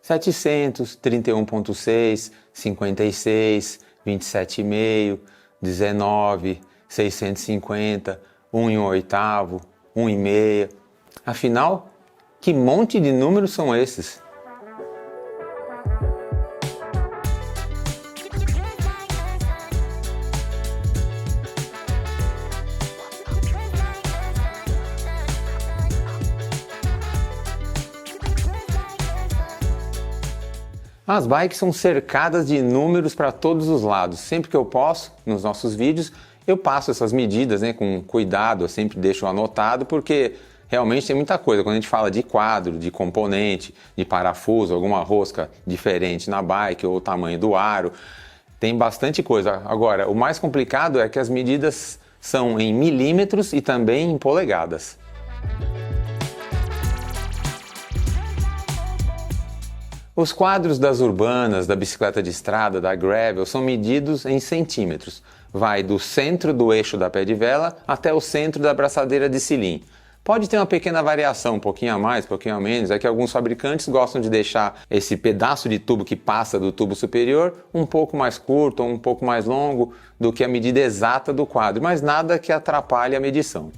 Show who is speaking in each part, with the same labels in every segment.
Speaker 1: 700, 31.6, 56, 27,5, 19, 650, 1/8, 1,5. Afinal, que monte de números são esses? As bikes são cercadas de números para todos os lados. Sempre que eu posso, nos nossos vídeos, eu passo essas medidas, com cuidado, eu sempre deixo anotado, porque realmente tem muita coisa. Quando a gente fala de quadro, de componente, de parafuso, alguma rosca diferente na bike ou o tamanho do aro, tem bastante coisa. Agora, o mais complicado é que as medidas são em milímetros e também em polegadas. Os quadros das urbanas, da bicicleta de estrada, da gravel, são medidos em centímetros. Vai do centro do eixo da pé de vela até o centro da braçadeira de selim. Pode ter uma pequena variação, um pouquinho a mais, um pouquinho a menos, é que alguns fabricantes gostam de deixar esse pedaço de tubo que passa do tubo superior um pouco mais curto ou um pouco mais longo do que a medida exata do quadro, mas nada que atrapalhe a medição.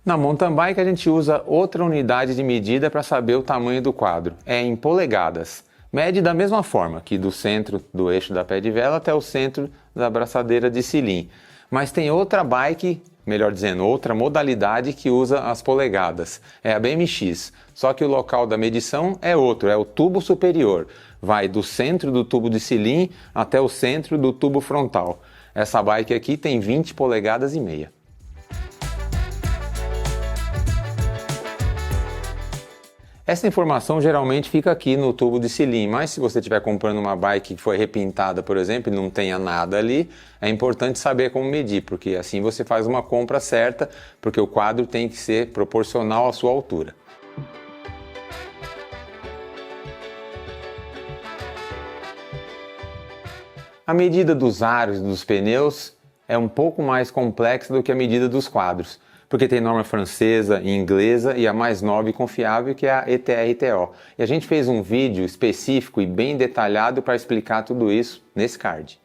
Speaker 1: Na mountain bike a gente usa outra unidade de medida para saber o tamanho do quadro, é em polegadas. Mede da mesma forma que do centro do eixo da pé de vela até o centro da braçadeira de selim. Mas tem outra bike, melhor dizendo, outra modalidade que usa as polegadas, é a BMX. Só que o local da medição é outro, é o tubo superior. Vai do centro do tubo de selim até o centro do tubo frontal. Essa bike aqui tem 20 polegadas e meia. Essa informação geralmente fica aqui no tubo de selim, mas se você estiver comprando uma bike que foi repintada, por exemplo, e não tenha nada ali, é importante saber como medir, porque assim você faz uma compra certa, porque o quadro tem que ser proporcional à sua altura. A medida dos aros e dos pneus é um pouco mais complexa do que a medida dos quadros, porque tem norma francesa e inglesa e a mais nova e confiável que é a ETRTO. E a gente fez um vídeo específico e bem detalhado para explicar tudo isso nesse card.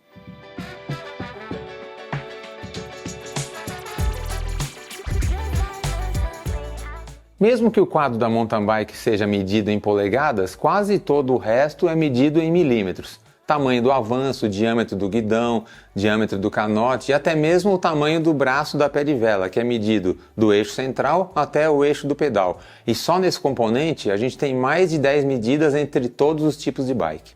Speaker 1: Mesmo que o quadro da mountain bike seja medido em polegadas, quase todo o resto é medido em milímetros. Tamanho do avanço, diâmetro do guidão, diâmetro do canote e até mesmo o tamanho do braço da pé de vela, que é medido do eixo central até o eixo do pedal. E só nesse componente a gente tem mais de 10 medidas entre todos os tipos de bike.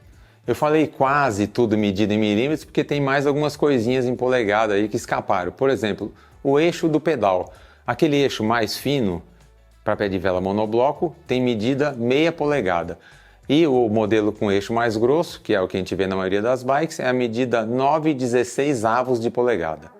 Speaker 1: Eu falei quase tudo medido em milímetros porque tem mais algumas coisinhas em polegada aí que escaparam. Por exemplo, o eixo do pedal. Aquele eixo mais fino para pé de vela monobloco tem medida meia polegada. E o modelo com eixo mais grosso, que é o que a gente vê na maioria das bikes, é a medida 9/16 de polegada.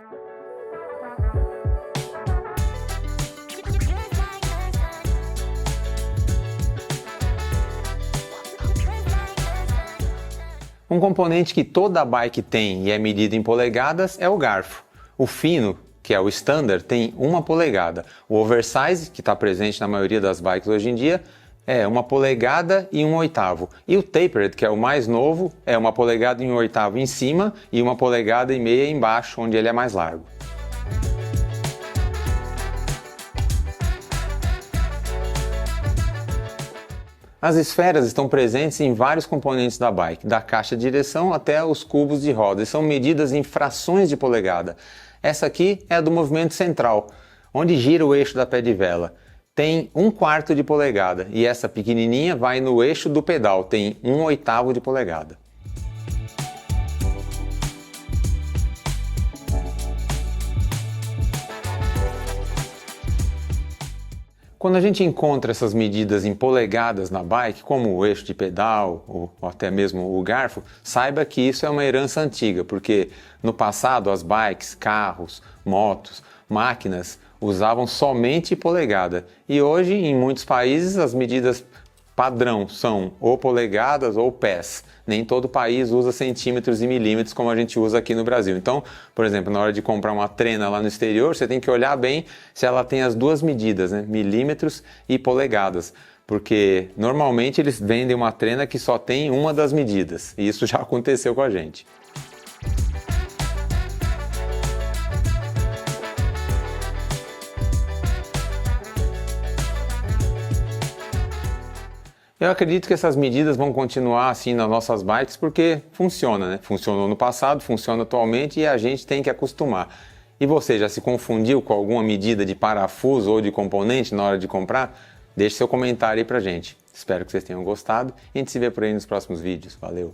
Speaker 1: Um componente que toda bike tem e é medido em polegadas é o garfo. O fino, que é o standard, tem 1 polegada. O oversize, que está presente na maioria das bikes hoje em dia, é 1 polegada e 1/8. E o tapered, que é o mais novo, é 1 polegada e 1/8 em cima e 1 polegada e meia embaixo, onde ele é mais largo. As esferas estão presentes em vários componentes da bike, da caixa de direção até os cubos de roda, e são medidas em frações de polegada. Essa aqui é a do movimento central, onde gira o eixo da pé de vela. Tem 1/4 de polegada e essa pequenininha vai no eixo do pedal, tem 1/8 de polegada. Quando a gente encontra essas medidas em polegadas na bike, como o eixo de pedal ou até mesmo o garfo, saiba que isso é uma herança antiga, porque no passado as bikes, carros, motos, máquinas usavam somente polegada e hoje em muitos países as medidas padrão são ou polegadas ou pés. Nem todo país usa centímetros e milímetros como a gente usa aqui no Brasil. Então, por exemplo, na hora de comprar uma trena lá no exterior, você tem que olhar bem se ela tem as duas medidas, né? Milímetros e polegadas. Porque normalmente eles vendem uma trena que só tem uma das medidas. E isso já aconteceu com a gente. Eu acredito que essas medidas vão continuar assim nas nossas bikes porque funciona, né? Funcionou no passado, funciona atualmente e a gente tem que acostumar. E você já se confundiu com alguma medida de parafuso ou de componente na hora de comprar? Deixe seu comentário aí pra gente. Espero que vocês tenham gostado e a gente se vê por aí nos próximos vídeos. Valeu!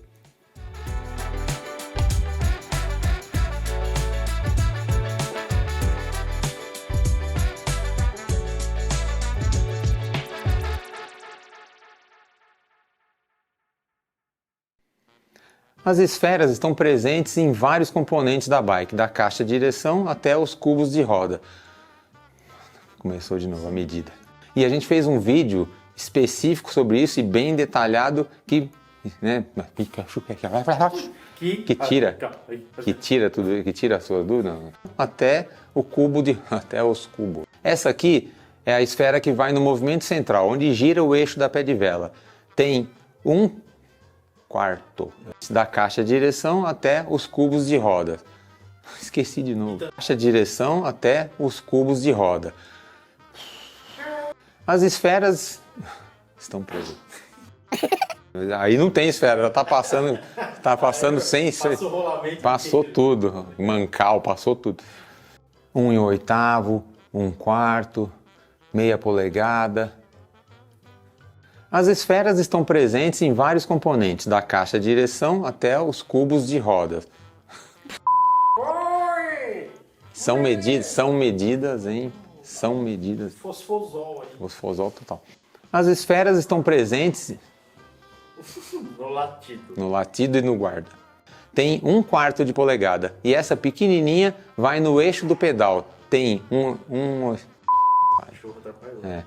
Speaker 1: As esferas estão presentes em vários componentes da bike, da caixa de direção até os cubos de roda. Começou de novo a medida. E a gente fez um vídeo específico sobre isso e bem detalhado que, né, que tira a sua dúvida até os cubos. Essa aqui é a esfera que vai no movimento central, onde gira o eixo da pé de vela. Tem 1/4 da caixa de direção até os cubos de roda. Esqueci de novo. Caixa de direção até os cubos de roda. As esferas estão presas. Aí não tem esfera, já tá passando sem. Passou tudo. Mancal, passou tudo. 1/8, 1/4, meia polegada. As esferas estão presentes em vários componentes, da caixa de direção até os cubos de rodas. São medidas, hein? São medidas.
Speaker 2: Fosfosol aí.
Speaker 1: Fosfosol total. As esferas estão presentes no latido e no guarda. Tem 1/4 de polegada. E essa pequenininha vai no eixo do pedal. Tem um...
Speaker 2: Cachorro atrapalhou.
Speaker 1: É.